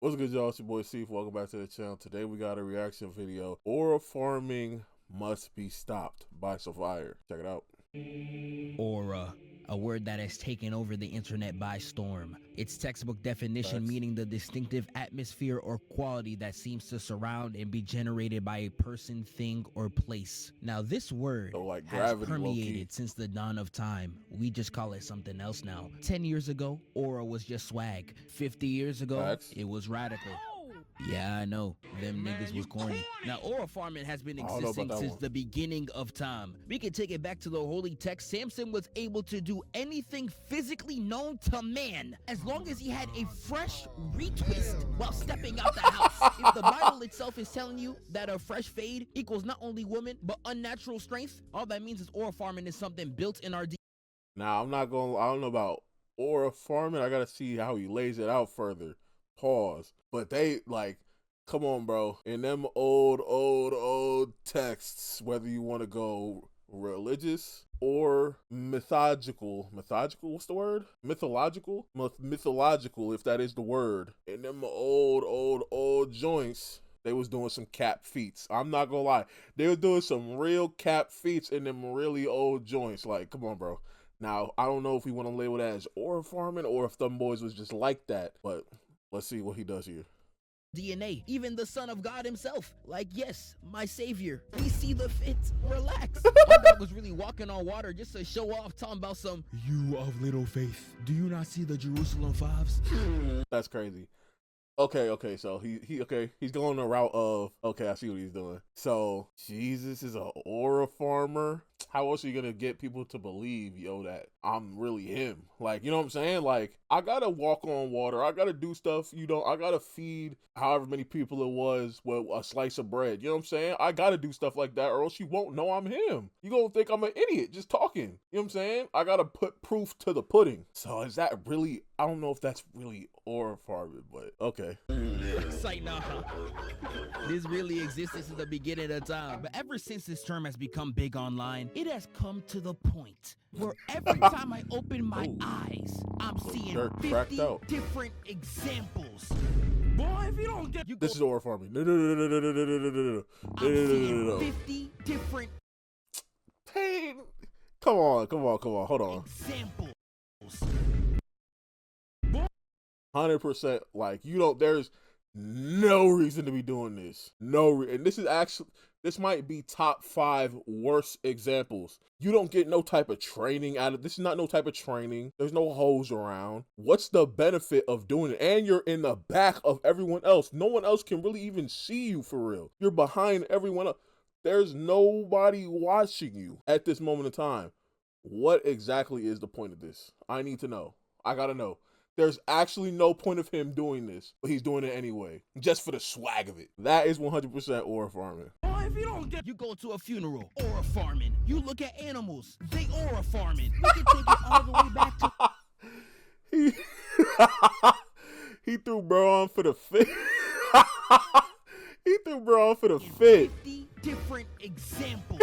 What's good, y'all? It's your boy Steve. Welcome back to the channel. Today we got a reaction video. Aura farming must be stopped by Sapphire. Check it out. Aura, a word that has taken over the internet by storm. Its textbook definition meaning the distinctive atmosphere or quality that seems to surround and be generated by a person, thing, or place. Now this word like has gravity, permeated since the dawn of time. We just call it something else now. 10 years ago, aura was just swag. 50 years ago, it was radical. Yeah, I know. Them niggas was corny. Now, aura farming has been existing since the beginning of time. We can take it back to the holy text. Samson was able to do anything physically known to man as long as he had a fresh retwist while stepping out the house. If the Bible itself is telling you that a fresh fade equals not only woman, but unnatural strength, all that means is aura farming is something built in our DNA. Now, I don't know about aura farming. I gotta see how he lays it out further. Pause. But they, like, come on, bro. In them old texts, whether you want to go religious or mythological, what's the word? Mythological, if that is the word. In them old joints, they was doing some cap feats. I'm not gonna lie. They were doing some real cap feats in them really old joints. Like, come on, bro. Now, I don't know if we want to label that as aura farming or if them boys was just like that, but let's see what he does here. DNA, even the Son of God himself. Like, yes, my savior. We see the fit. Relax. My dog was really walking on water just to show off, talking about some, you of little faith. Do you not see the Jerusalem fives? That's crazy. Okay, so he's going the route of, okay, I see what he's doing. So Jesus is a aura farmer. How else are you gonna get people to believe, yo, that I'm really him? Like, you know what I'm saying? Like, I gotta walk on water. I gotta do stuff, I gotta feed however many people it was with a slice of bread. You know what I'm saying? I gotta do stuff like that or else you won't know I'm him. You gonna think I'm an idiot just talking. You know what I'm saying? I gotta put proof to the pudding. So is that really, I don't know if that's really aura farming, but okay. It's like, nah, this really existed since the beginning of time. But ever since this term has become big online, it has come to the point where every time I open my eyes, I'm seeing 50 different examples. Boy, if you don't get this is aura farming. No. I'm seeing 50 different pain. Come on. Hold on. Examples. 100%. Like, there's no reason to be doing this. And this might be top 5 worst examples. You don't get no type of training out of this. Is not no type of training. There's no hose around. What's the benefit of doing it? And you're in the back of everyone else. No one else can really even see you for real. You're behind everyone else. There's nobody watching you at this moment in time. What exactly is the point of this? I need to know. I gotta know. There's actually no point of him doing this, but he's doing it anyway, just for the swag of it. That is 100% aura farming. Oh, if you don't get, you go to a funeral, aura farming. You look at animals, they aura farming. We can take it all the way back to. He threw bro on for the fit. He threw bro on for the fit. 50 different examples.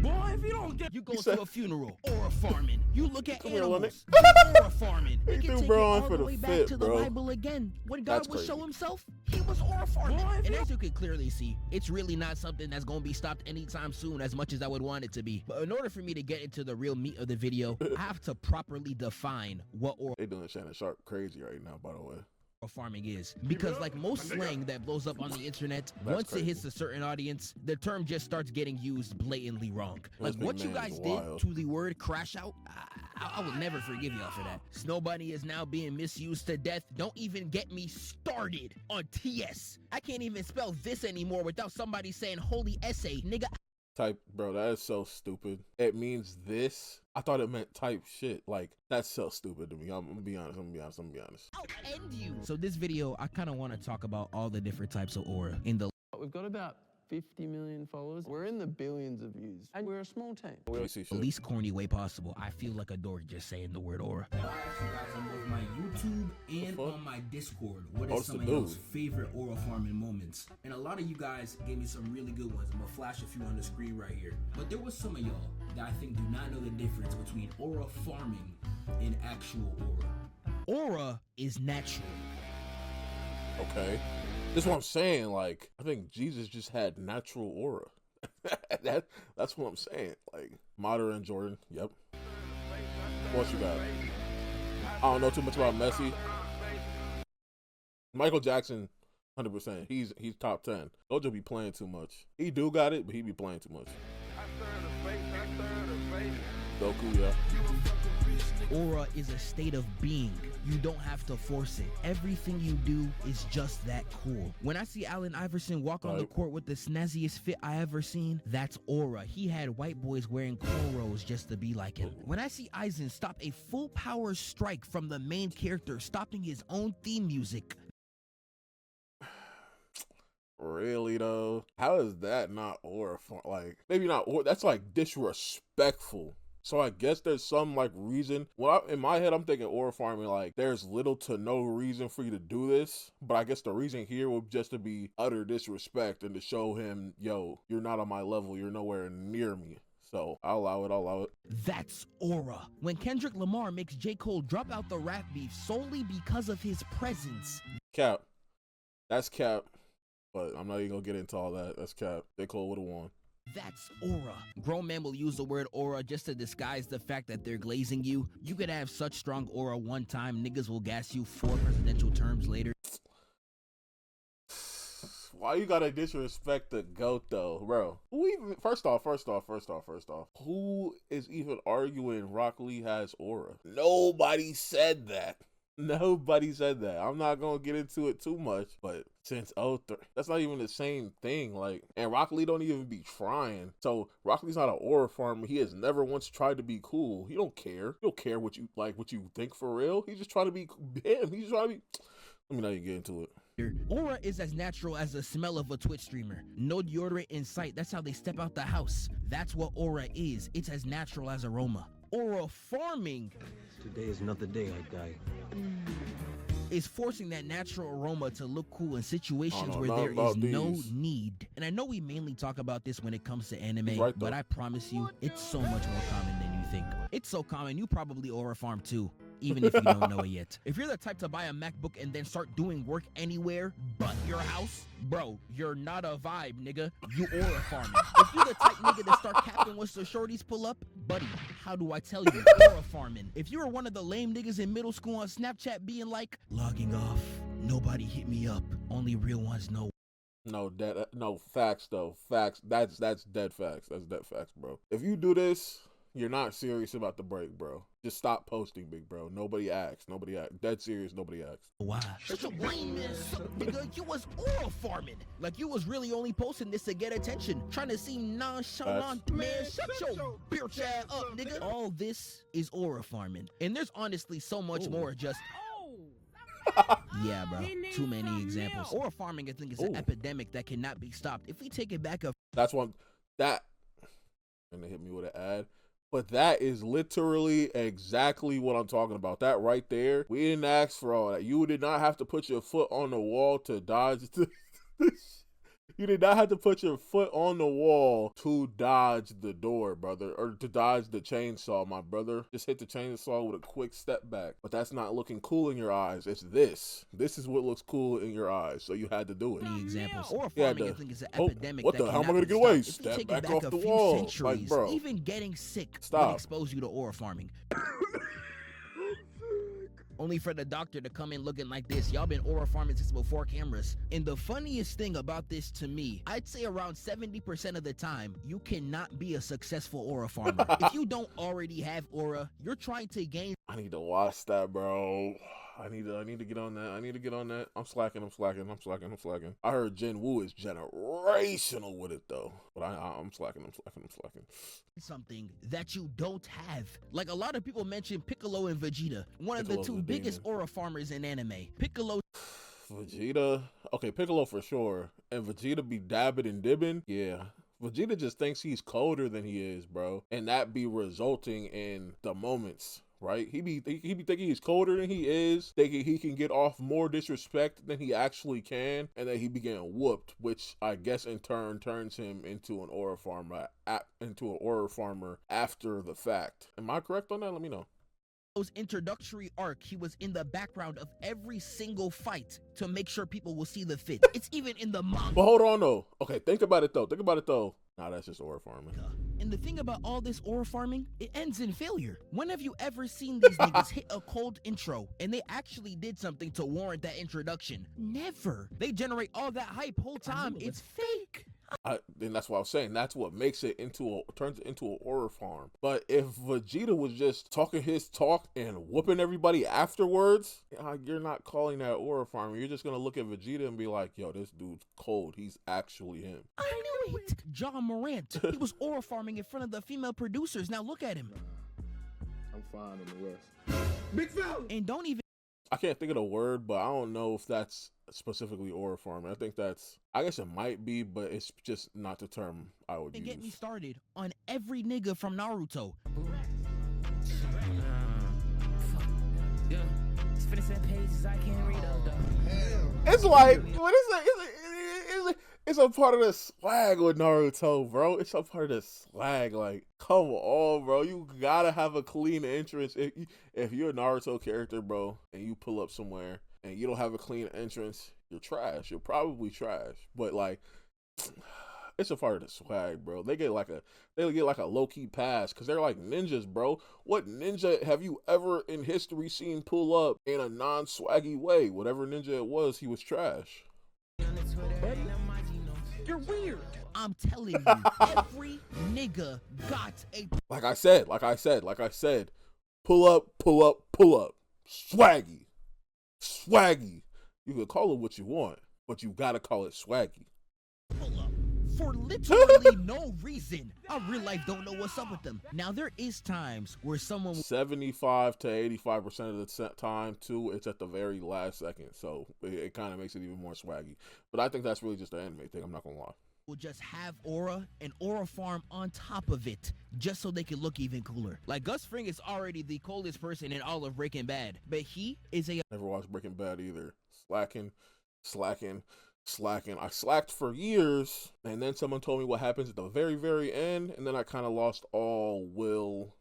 Boy, if you don't get, you go to a funeral, aura farming. You look at animals, aura farming. He threw bro on for the fit, back to the Bible again. When God would show himself, he was aura farming. And as you can clearly see, it's really not something that's going to be stopped anytime soon, as much as I would want it to be. But in order for me to get into the real meat of the video, I have to properly define what aura. They doing Shannon Sharp crazy right now, by the way. Farming is, because like most slang that blows up on the internet, once it hits a certain audience, the term just starts getting used blatantly wrong. Like what you guys did to the word crash out, I will never forgive y'all for that. Snow Bunny is now being misused to death. Don't even get me started on TS. I can't even spell this anymore without somebody saying holy essay, nigga. Type, bro, that is so stupid. It means this. I thought it meant type shit. Like, that's so stupid to me. I'm gonna be honest. I'll end you. So this video, I kind of want to talk about all the different types of aura in the. We've got about 50 million followers. We're in the billions of views, and we're a small team. The least corny way possible. I feel like a dork just saying the word aura. I asked you guys on both my YouTube and on my Discord, what is some of y'all's favorite aura farming moments? And a lot of you guys gave me some really good ones. I'm gonna flash a few on the screen right here. But there was some of y'all that I think do not know the difference between aura farming and actual aura. Aura is natural. Okay. This is what I'm saying. Like, I think Jesus just had natural aura. That's what I'm saying. Like, Madara and Jordan. Yep. What you got? I don't know too much about Messi. Michael Jackson, 100%. He's top 10. Gojo be playing too much. He do got it, but he be playing too much. Goku, yeah. Aura is a state of being. You don't have to force it. Everything you do is just that cool. When I see Allen Iverson walk on the court with the snazziest fit I ever seen, that's aura. He had white boys wearing cornrows just to be like him. When I see Aizen stop a full power strike from the main character, stopping his own theme music. Really though? How is that not aura? Like, maybe not aura. That's like disrespectful. So I guess there's some like reason. Well, in my head, I'm thinking aura farming, like there's little to no reason for you to do this. But I guess the reason here would just to be utter disrespect and to show him, yo, you're not on my level. You're nowhere near me. So I'll allow it. That's aura. When Kendrick Lamar makes J. Cole drop out the rap beef solely because of his presence. Cap. That's cap. But I'm not even gonna get into all that. That's cap. J. Cole would have won. That's aura. Grown men will use the word aura just to disguise the fact that they're glazing you. You could have such strong aura one time, niggas will gas you 4 presidential terms later. Why you gotta disrespect the GOAT though, bro? Who even, first off, who is even arguing Rock Lee has aura? Nobody said that. Nobody said that. I'm not gonna get into it too much, but since 03, that's not even the same thing. Like, and Rock Lee don't even be trying. So Rock Lee's not an aura farmer. He has never once tried to be cool. He don't care. He don't care what you like, what you think for real. He's just trying to be him. He's trying to be. Let me not even get into it. Aura is as natural as the smell of a Twitch streamer. No deodorant in sight. That's how they step out the house. That's what aura is. It's as natural as aroma. Aura farming. Today is not the day I die. Is forcing that natural aroma to look cool in situations where there is no need. And I know we mainly talk about this when it comes to anime, right, but I promise you, it's so much more common than you think. It's so common, you probably aura farm too, even if you don't know it yet. If you're the type to buy a MacBook and then start doing work anywhere but your house, bro, you're not a vibe, nigga. You aura farming. If you're the type nigga that start capping once the shorties pull up, buddy, how do I tell you? Aura farming. If you were one of the lame niggas in middle school on Snapchat being like, logging off, nobody hit me up, only real ones know. No, facts though. Facts. That's dead facts. That's dead facts, bro. If you do this, you're not serious about the break, bro. Just stop posting, big bro. Nobody asks. Nobody asks. Dead serious, nobody asks. Why? Shut your brain, man. Nigga, you was aura farming. Like you was really only posting this to get attention. Trying to seem nonchalant. Man, shut your bitch ass up, nigga. All this is aura farming. And there's honestly so much more just... Yeah, bro. Too many examples. Aura farming, I think, is an epidemic that cannot be stopped. If we take it back up... That's one... That... And they hit me with an ad. But that is literally exactly what I'm talking about. That right there. We didn't ask for all that. You did not have to put your foot on the wall to dodge. You did not have to put your foot on the wall to dodge the door, brother. Or to dodge the chainsaw, my brother. Just hit the chainsaw with a quick step back. But that's not looking cool in your eyes. It's this. This is what looks cool in your eyes. So you had to do it. Examples. Aura farming, I think, is an epidemic. What the hell am I going to get away? Step back off the wall. Like, bro. Even getting sick will expose you to aura farming. Only for the doctor to come in looking like this. Y'all been aura farming since before cameras. And the funniest thing about this to me, I'd say around 70% of the time, you cannot be a successful aura farmer. If you don't already have aura, you're trying to gain. I need to watch that, bro. I need to get on that. I'm slacking. I heard Jin Woo is generational with it though. But I'm slacking. Something that you don't have. Like a lot of people mention Piccolo and Vegeta, one of the two biggest aura farmers in anime. Piccolo. Vegeta. Okay, Piccolo for sure. And Vegeta be dabbing and dibbing. Yeah. Vegeta just thinks he's colder than he is, bro. And that be resulting in the moments. Right? He be thinking he's colder than he is, thinking he can get off more disrespect than he actually can, and then he be getting whooped, which I guess in turn turns him into an aura farmer after the fact. Am I correct on that? Let me know. introductory arc, he was in the background of every single fight to make sure people will see the fit. It's even in the manga. But hold on though. Okay, think about it though. Nah, that's just aura farming. And the thing about all this aura farming, it ends in failure. When have you ever seen these niggas hit a cold intro and they actually did something to warrant that introduction? Never. They generate all that hype whole time. It's fake. And that's what I was saying. That's what makes it turns it into an aura farm. But if Vegeta was just talking his talk and whooping everybody afterwards, you're not calling that aura farming. You're just gonna look at Vegeta and be like, "Yo, this dude's cold. He's actually him." I knew it. John Morant. He was aura farming in front of the female producers. Now look at him. I'm fine in the West. Big fella. And don't even. I can't think of the word, but I don't know if that's specifically aura farming. I guess it might be, but it's just not the term I would use. Get me started on every nigga from Naruto. It's like, what is it? It's a part of the swag with Naruto, bro. It's a part of the swag. Like, come on, bro. You gotta have a clean entrance. If you're a Naruto character, bro, and you pull up somewhere and you don't have a clean entrance, you're trash. You're probably trash. But like, it's a part of the swag, bro. They get like a low-key pass because they're like ninjas, bro. What ninja have you ever in history seen pull up in a non-swaggy way? Whatever ninja it was, he was trash. You're weird. I'm telling you, every nigga got a. Like I said. Pull up. Swaggy. You can call it what you want, but you gotta call it swaggy. Pull up. For literally no reason. I real life don't know what's up with them. Now there is times where someone 75 to 85% of the time too, it's at the very last second, so it kind of makes it even more swaggy. But I think that's really just an anime thing. I'm not gonna lie. Will just have aura and aura farm on top of it, just so they can look even cooler. Like Gus Fring is already the coldest person in all of Breaking Bad, but he is a. Never watched Breaking Bad either. Slacking. I slacked for years, and then someone told me what happens at the very, very end, and then I kind of lost all will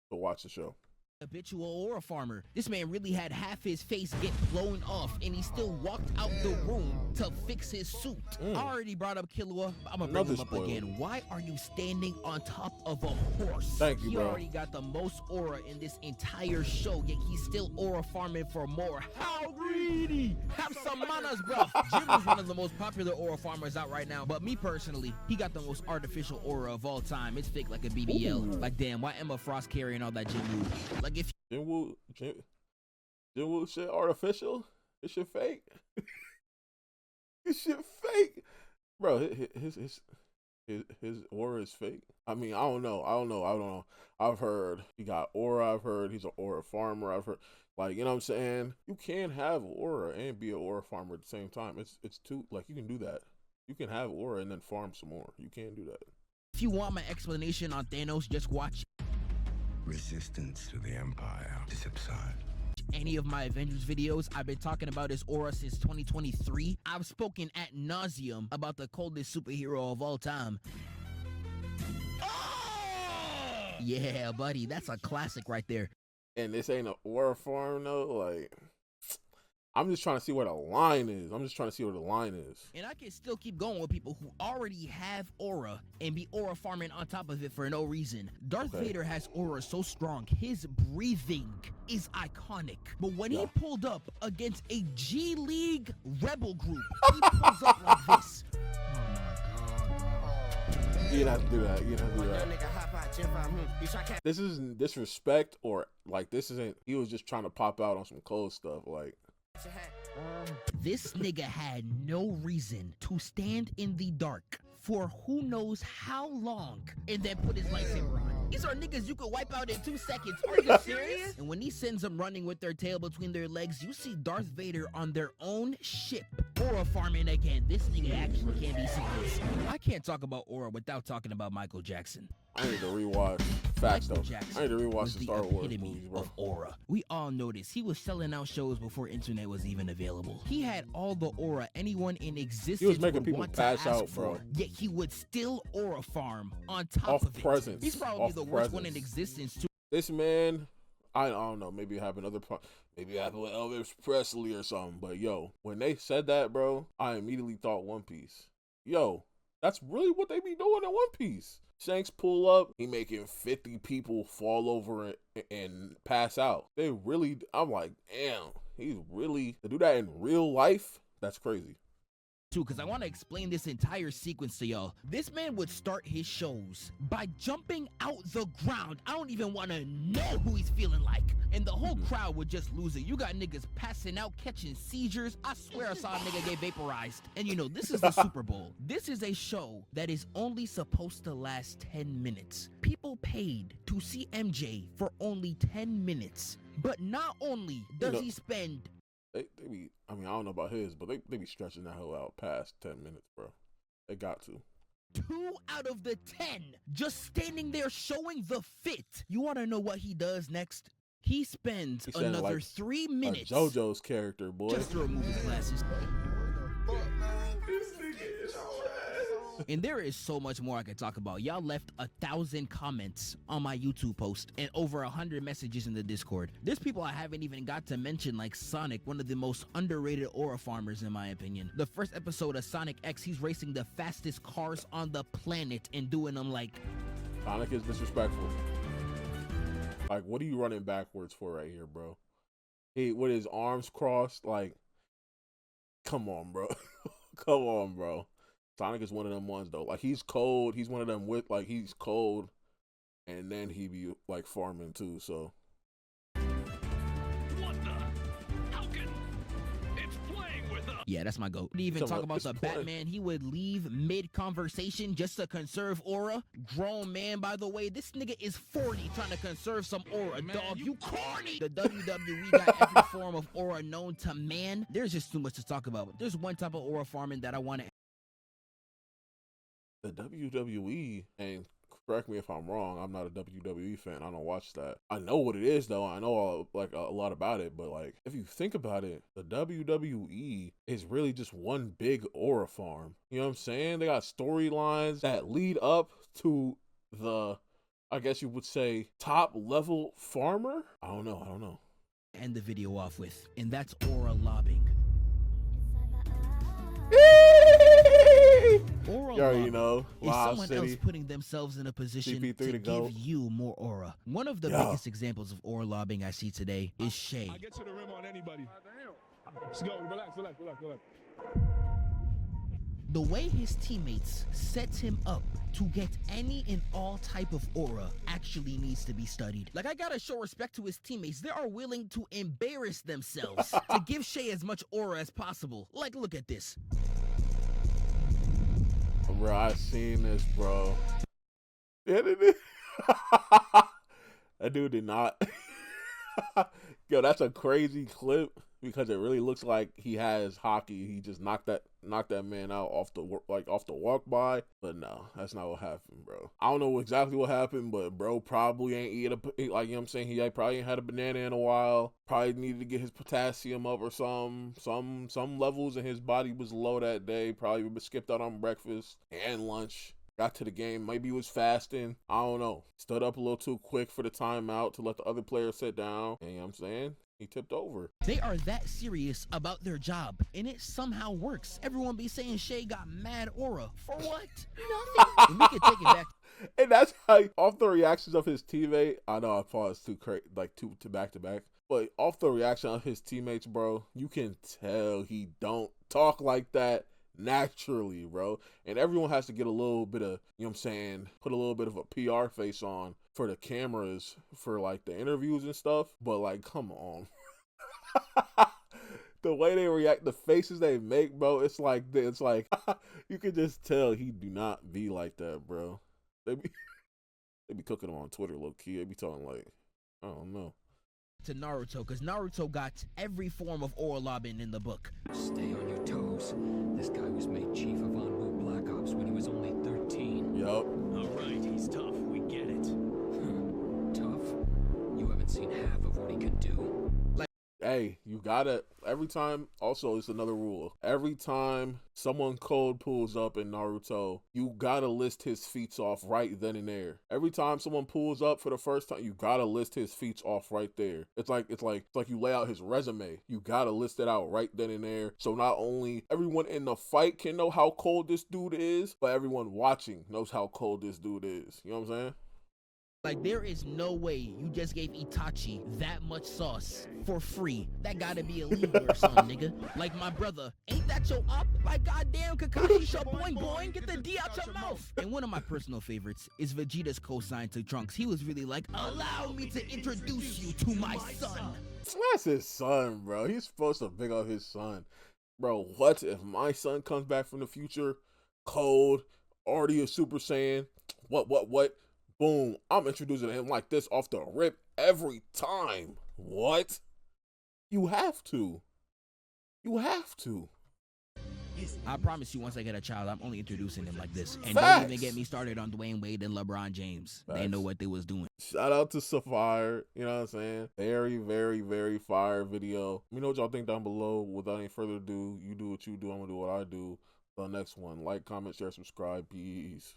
to watch the show. Habitual aura farmer. This man really had half his face get blown off, and he still walked out the room to fix his suit. I already brought up Killua. I'm gonna bring him up again. Why are you standing on top of a horse? Thank you, bro. He already got the most aura in this entire show, yet he's still aura farming for more. How greedy! Have some manners, bro. Jim is one of the most popular aura farmers out right now, but me personally, he got the most artificial aura of all time. It's fake like a BBL. Ooh. Like, damn, why Emma Frost carrying all that Jinwoo? Like, if Jinwoo shit artificial? This shit fake? This shit fake, bro. His aura is fake. I mean, I don't know. I've heard he got aura. I've heard he's an aura farmer. I've heard, like, you know what I'm saying? You can have aura and be an aura farmer at the same time. It's two, like, you can do that. You can have aura and then farm some more. You can do that. If you want my explanation on Thanos, just watch Resistance to the Empire to subside. Any of my Avengers videos. I've been talking about his aura since 2023. I've spoken ad nauseum about the coldest superhero of all time. Oh! Yeah, buddy, that's a classic right there. And this ain't an aura farm though. Like, I'm just trying to see where the line is. And I can still keep going with people who already have aura and be aura farming on top of it for no reason. Darth Vader has aura so strong, his breathing is iconic. But when he pulled up against a G League rebel group, he pulls up like this. You didn't have to do that. This isn't disrespect or like this isn't. He was just trying to pop out on some cold stuff. Like, this nigga had no reason to stand in the dark for who knows how long and then put his lightsaber on. These are niggas you could wipe out in 2 seconds. Are you serious? And when he sends them running with their tail between their legs, you see Darth Vader on their own ship. Aura farming again. This nigga actually can't be serious. I can't talk about aura without talking about Michael Jackson. I need to rewatch. Facts though. I need to rewatch the Star Wars movies, bro. Of aura. We all noticed he was selling out shows before internet was even available. He had all the aura anyone in existence he was making would people want pass to ask out, bro. for, yet he would still aura farm on top Off of it. presence. He's probably the worst one in existence too. This man, I don't know. Maybe it happened maybe it happened with Elvis Presley or something. But yo, when they said that, bro, I immediately thought One Piece. Yo, that's really what they be doing in One Piece. Shanks pull up, he making 50 people fall over and pass out. They really, I'm like, damn, he's really, to do that in real life, that's crazy. Because I want to explain this entire sequence to y'all. This man would start his shows by jumping out the ground. I don't even want to know who he's feeling like. And the whole crowd would just lose it. You got niggas passing out, catching seizures. I swear I saw a nigga get vaporized. And you know, this is the Super Bowl. This is a show that is only supposed to last 10 minutes. People paid to see MJ for only 10 minutes. But not only does he spend... They be, I mean, I don't know about his, but they be stretching that hell out past 10 minutes, bro. They got to. 2 out of the 10 just standing there showing the fit. You want to know what he does next? He spends another like 3 minutes. JoJo's character, boy. Just to remove his glasses. And there is so much more I could talk about. Y'all left 1,000 comments on my YouTube post and over 100 messages in the Discord. There's people I haven't even got to mention, like Sonic, one of the most underrated aura farmers in my opinion. The first episode of Sonic X, he's racing the fastest cars on the planet and doing them like... Sonic is disrespectful. Like, what are you running backwards for right here, bro? He, with his arms crossed, like, come on, bro. Come on, bro. Sonic is one of them ones though. Like, he's cold. He's one of them with like, he's cold, and then he be like farming too. So. What the? How can it's playing with us? Yeah, that's my goat. Didn't even talk about the Batman. He would leave mid-conversation just to conserve aura. Grown man, by the way. This nigga is 40 trying to conserve some aura, man, dog. You corny! The WWE got every form of aura known to man. There's just too much to talk about. But there's one type of aura farming that I want to... The WWE, and correct me if I'm wrong, I'm not a WWE fan. I don't watch that. I know what it is though. I know like a lot about it, but like if you think about it, the WWE is really just one big aura farm. You know what I'm saying? They got storylines that lead up to the, I guess you would say, top level farmer. I don't know. End the video off with, and that's aura lobbing. Aura you know, is someone else putting themselves in a position to give you more aura. One of the biggest examples of aura lobbing I see today is Shay. I get to the rim on anybody. Let's go. Relax. The way his teammates sets him up to get any and all type of aura actually needs to be studied. Like, I gotta show respect to his teammates. They are willing to embarrass themselves to give Shay as much aura as possible. Like, look at this. Bro, I seen this, bro. Yeah, that dude did not. Yo, that's a crazy clip because it really looks like he has hockey. He just knocked that man out off the walk by. But no, that's not what happened, bro. I don't know exactly what happened, but bro probably ain't like, you know what I'm saying? He probably ain't had a banana in a while. Probably needed to get his potassium up or some levels in his body was low that day. Probably skipped out on breakfast and lunch. Got to the game, maybe he was fasting. I don't know. Stood up a little too quick for the timeout to let the other player sit down. And you know what I'm saying? He tipped over. They are that serious about their job, and it somehow works. Everyone be saying Shay got mad aura. For what? Nothing. And we can take it back. And that's how, off the reactions of his teammate, I know I paused too crazy, like two to back to back. But off the reaction of his teammates, bro, you can tell he don't talk like that naturally, bro. And everyone has to get a little bit of, you know what I'm saying, put a little bit of a PR face on for the cameras for like the interviews and stuff. But like, come on. The way they react, the faces they make, bro, it's like you can just tell he do not be like that, bro. They be cooking him on Twitter low key. They be talking like, I don't know. To Naruto, because Naruto got every form of aura lobbing in the book. Stay on your toes. This guy was made chief of Anbu Black Ops when he was only 13. Yup. Alright, he's tough. We get it. Tough? You haven't seen half of what he can do. Hey, you You gotta, every time, also, it's another rule. Every time someone cold pulls up in Naruto, you gotta list his feats off right then and there. Every time someone pulls up for the first time, you gotta list his feats off right there. It's like you lay out his resume. You gotta list it out right then and there. So not only everyone in the fight can know how cold this dude is, but everyone watching knows how cold this dude is. You know what I'm saying? Like, there is no way you just gave Itachi that much sauce for free. That gotta be illegal or something, nigga. Like, my brother, ain't that your up? Like, goddamn, Kakashi, show boing boing, get the D out your mouth. And one of my personal favorites is Vegeta's cosign to Trunks. He was really like, allow me to introduce you to my son. That's his son, bro. He's supposed to pick up his son. Bro, what if my son comes back from the future, cold, already a Super Saiyan, what? Boom, I'm introducing him like this off the rip every time. What? You have to. You have to. I promise you, once I get a child, I'm only introducing him like this. And Facts. don't even get me started on Dwayne Wade and LeBron James. Facts. They know what they was doing. Shout out to Sapphire, you know what I'm saying? Very, very, very fire video. Let me know what y'all think down below. Without any further ado, you do what you do, I'm gonna do what I do. The next one, like, comment, share, subscribe, peace.